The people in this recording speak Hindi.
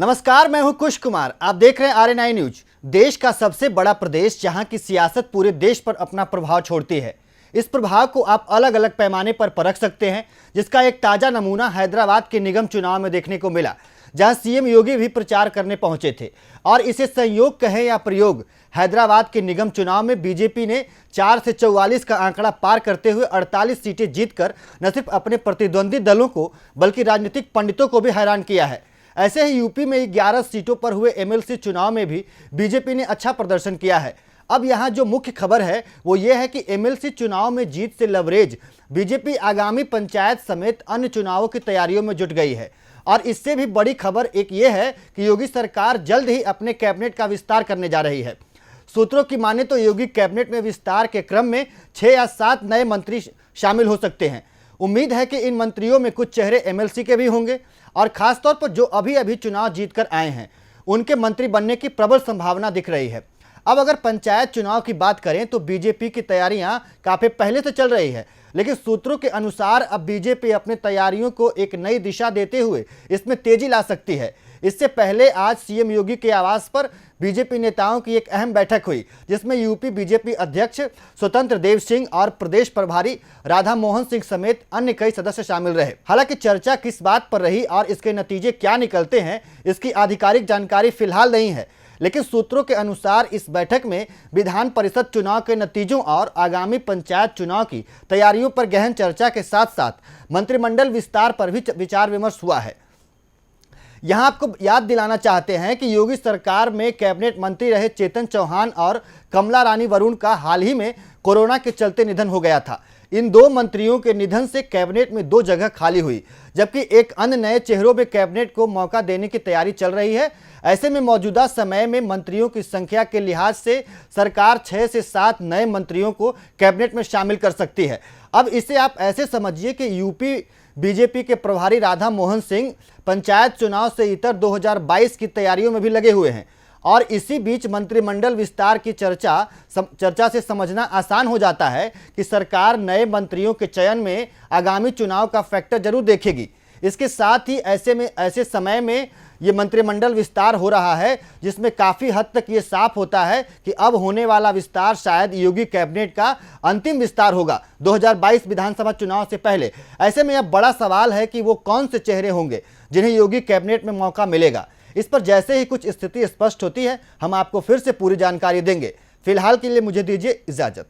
नमस्कार, मैं हूं कुश कुमार। आप देख रहे हैं RNI न्यूज। देश का सबसे बड़ा प्रदेश जहां की सियासत पूरे देश पर अपना प्रभाव छोड़ती है। इस प्रभाव को आप अलग अलग पैमाने पर परख सकते हैं, जिसका एक ताजा नमूना हैदराबाद के निगम चुनाव में देखने को मिला, जहां सीएम योगी भी प्रचार करने पहुंचे थे। और इसे संयोग कहें या प्रयोग, हैदराबाद के निगम चुनाव में बीजेपी ने 4 से 44 का आंकड़ा पार करते हुए 48 सीटें जीतकर न सिर्फ अपने प्रतिद्वंदी दलों को बल्कि राजनीतिक पंडितों को भी हैरान किया है। ऐसे ही यूपी में 11 सीटों पर हुए एमएलसी चुनाव में भी बीजेपी ने अच्छा प्रदर्शन किया है। अब यहाँ जो मुख्य खबर है वो ये है कि एमएलसी चुनाव में जीत से लवरेज बीजेपी आगामी पंचायत समेत अन्य चुनावों की तैयारियों में जुट गई है। और इससे भी बड़ी खबर एक ये है कि योगी सरकार जल्द ही अपने कैबिनेट का विस्तार करने जा रही है। सूत्रों की माने तो योगी कैबिनेट में विस्तार के क्रम में 6 या 7 नए मंत्री शामिल हो सकते हैं। उम्मीद है कि इन मंत्रियों में कुछ चेहरे एमएलसी के भी होंगे और खासतौर पर जो अभी अभी चुनाव जीतकर आए हैं उनके मंत्री बनने की प्रबल संभावना दिख रही है। अब अगर पंचायत चुनाव की बात करें तो बीजेपी की तैयारियां काफी पहले से चल रही है, लेकिन सूत्रों के अनुसार अब बीजेपी अपनी तैयारियों को एक नई दिशा देते हुए इसमें तेजी ला सकती है। इससे पहले आज सीएम योगी के आवास पर बीजेपी नेताओं की एक अहम बैठक हुई, जिसमें यूपी बीजेपी अध्यक्ष स्वतंत्र देव सिंह और प्रदेश प्रभारी राधा मोहन सिंह समेत अन्य कई सदस्य शामिल रहे। हालांकि चर्चा किस बात पर रही और इसके नतीजे क्या निकलते हैं, इसकी आधिकारिक जानकारी फिलहाल नहीं है, लेकिन सूत्रों के अनुसार इस बैठक में विधान परिषद चुनाव के नतीजों और आगामी पंचायत चुनाव की तैयारियों पर गहन चर्चा के साथ साथ मंत्रिमंडल विस्तार पर भी विचार विमर्श हुआ है। यहां आपको याद दिलाना चाहते हैं कि योगी सरकार में कैबिनेट मंत्री रहे चेतन चौहान और कमला रानी वरुण का हाल ही में कोरोना के चलते निधन हो गया था। इन दो मंत्रियों के निधन से कैबिनेट में 2 जगह खाली हुई, जबकि एक अन्य नए चेहरों में कैबिनेट को मौका देने की तैयारी चल रही है। ऐसे में मौजूदा समय में मंत्रियों की संख्या के लिहाज से सरकार 6 से 7 नए मंत्रियों को कैबिनेट में शामिल कर सकती है। अब इसे आप ऐसे समझिए कि यूपी बीजेपी के प्रभारी राधा मोहन सिंह पंचायत चुनाव से इतर 2022 की तैयारियों में भी लगे हुए हैं। और इसी बीच मंत्रिमंडल विस्तार की चर्चा से समझना आसान हो जाता है कि सरकार नए मंत्रियों के चयन में आगामी चुनाव का फैक्टर जरूर देखेगी। इसके साथ ही ऐसे समय में ये मंत्रिमंडल विस्तार हो रहा है, जिसमें काफ़ी हद तक ये साफ होता है कि अब होने वाला विस्तार शायद योगी कैबिनेट का अंतिम विस्तार होगा 2022 विधानसभा चुनाव से पहले। ऐसे में अब बड़ा सवाल है कि वो कौन से चेहरे होंगे जिन्हें योगी कैबिनेट में मौका मिलेगा। इस पर जैसे ही कुछ स्थिति स्पष्ट होती है हम आपको फिर से पूरी जानकारी देंगे। फिलहाल के लिए मुझे दीजिए इजाजत।